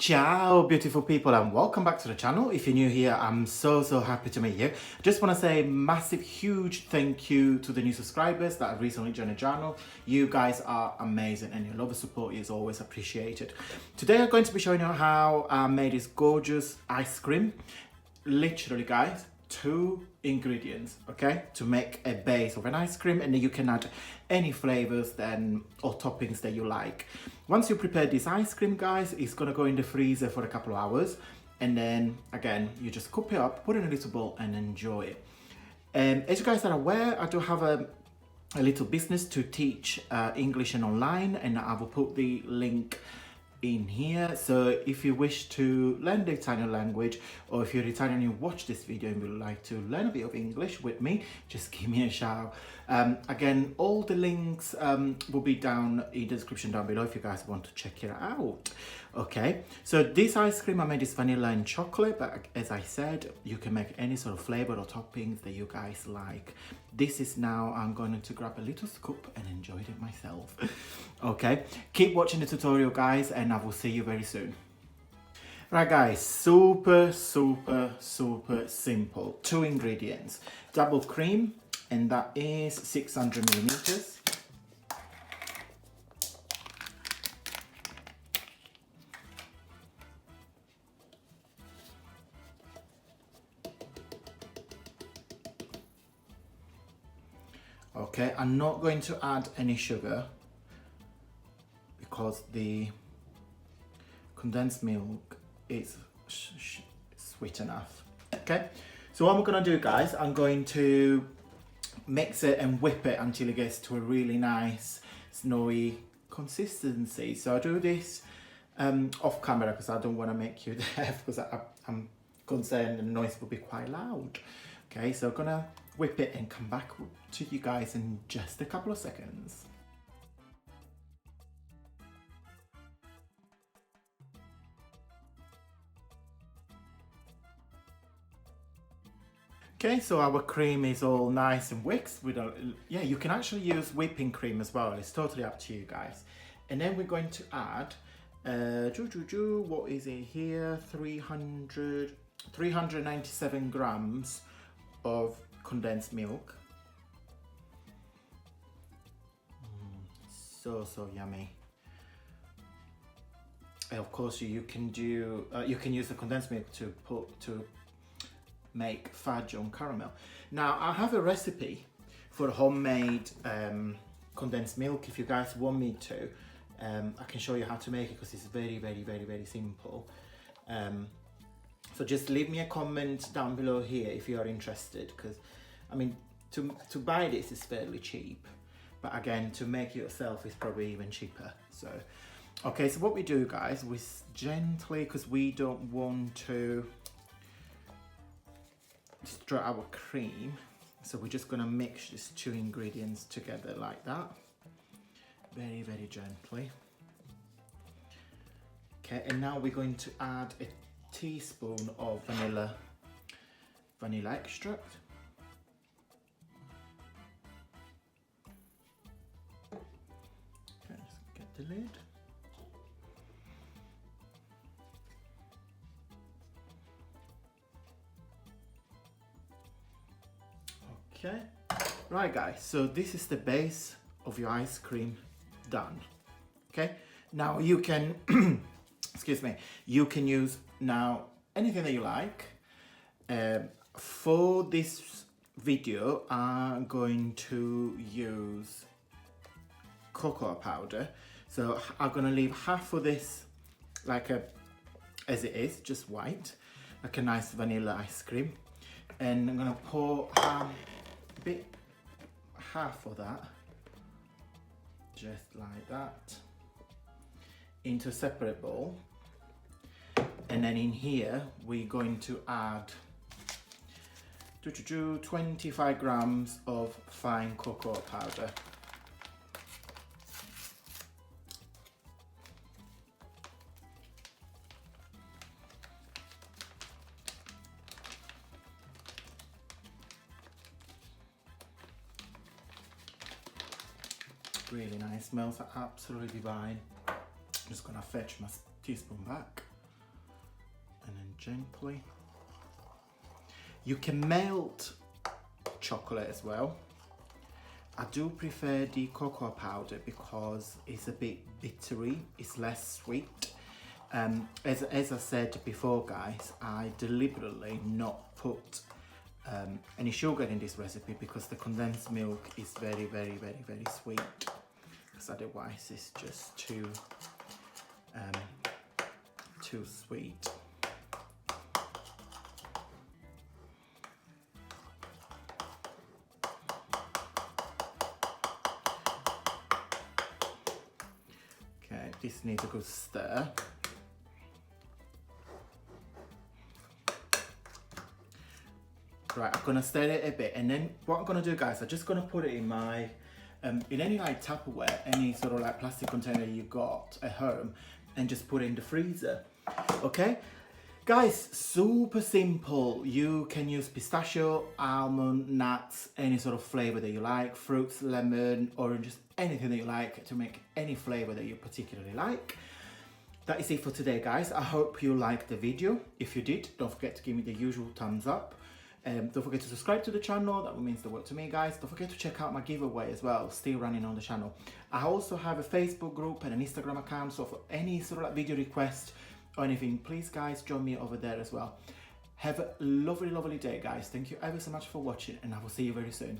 Ciao beautiful people and welcome back to the channel. If you're new here, I'm so happy to meet you. I just want to say massive huge thank you to the new subscribers that have recently joined the channel. You guys are amazing and your love and support is always appreciated. Today I'm going to be showing you how I made this gorgeous ice cream. Literally guys, 2 ingredients, okay, to make a base of an ice cream, and then you can add any flavors then or toppings that you like. Once you prepare this ice cream guys, it's gonna go in the freezer for a couple of hours, and then again you just cup it up, put it in a little bowl and enjoy it. As you guys are aware, I do have a little business to teach English and online, and I will put the link in here. So if you wish to learn the Italian language, or if you're Italian and you watch this video and would like to learn a bit of English with me, just give me a shout. Again, all the links will be down in the description down below if you guys want to check it out. Okay, so this ice cream I made is vanilla and chocolate, but as I said, you can make any sort of flavor or toppings that you guys like. This is now, I'm going to grab a little scoop and enjoy it myself. Okay, keep watching the tutorial guys, and I will see you very soon. Right guys, super simple. 2 ingredients, double cream, and that is 600 millimeters. Okay, I'm not going to add any sugar because the condensed milk is sweet enough. Okay, so what I'm gonna do guys, I'm going to mix it and whip it until it gets to a really nice snowy consistency. So I do this off camera because I don't want to make you deaf, because I'm concerned the noise will be quite loud. Okay, so I'm gonna whip it and come back to you guys in just a couple of seconds. Okay, so our cream is all nice and whipped. Yeah, you can actually use whipping cream as well. It's totally up to you guys. And then we're going to add, what is it here? 397 grams of condensed milk. So yummy. And of course, you can do you can use the condensed milk to make fudge on caramel. Now I have a recipe for homemade condensed milk. If you guys want me to, I can show you how to make it because it's very simple. So just leave me a comment down below here if you are interested, because I mean to buy this is fairly cheap, but again to make it yourself is probably even cheaper. So okay, so what we do guys, we gently, because we don't want to destroy our cream, so we're just going to mix these 2 ingredients together like that, very gently. Okay, and now we're going to add a teaspoon of vanilla extract. Okay, just get the lid. Okay, right guys, so this is the base of your ice cream done. Okay, now you can excuse me, you can use now anything that you like. For this video I'm going to use cocoa powder, so I'm gonna leave half of this as it is, just white, like a nice vanilla ice cream, and I'm gonna pour half of that, just like that, into a separate bowl. And then in here we're going to add 25 grams of fine cocoa powder. Really nice, smells absolutely divine. I'm just gonna fetch my teaspoon back. gently. You can melt chocolate as well. I do prefer the cocoa powder because it's a bit bittery, it's less sweet. As I said before, guys, I deliberately not put any sugar in this recipe because the condensed milk is very sweet, because otherwise it's just too sweet. Okay, this needs a good stir. Right, I'm gonna stir it a bit, and then what I'm gonna do, guys, I'm just gonna put it in my, in any like Tupperware, any sort of like plastic container you got at home, and just put it in the freezer. Okay, guys, super simple. You can use pistachio, almond, nuts, any sort of flavor that you like, fruits, lemon, oranges, anything that you like to make any flavor that you particularly like. That is it for today, guys. I hope you liked the video. If you did, don't forget to give me the usual thumbs up. Don't forget to subscribe to the channel, that means the world to me, guys. Don't forget to check out my giveaway as well, still running on the channel. I also have a Facebook group and an Instagram account, so for any sort of like video request or anything, please guys join me over there as well. Have a lovely day, guys. Thank you ever so much for watching, and I will see you very soon.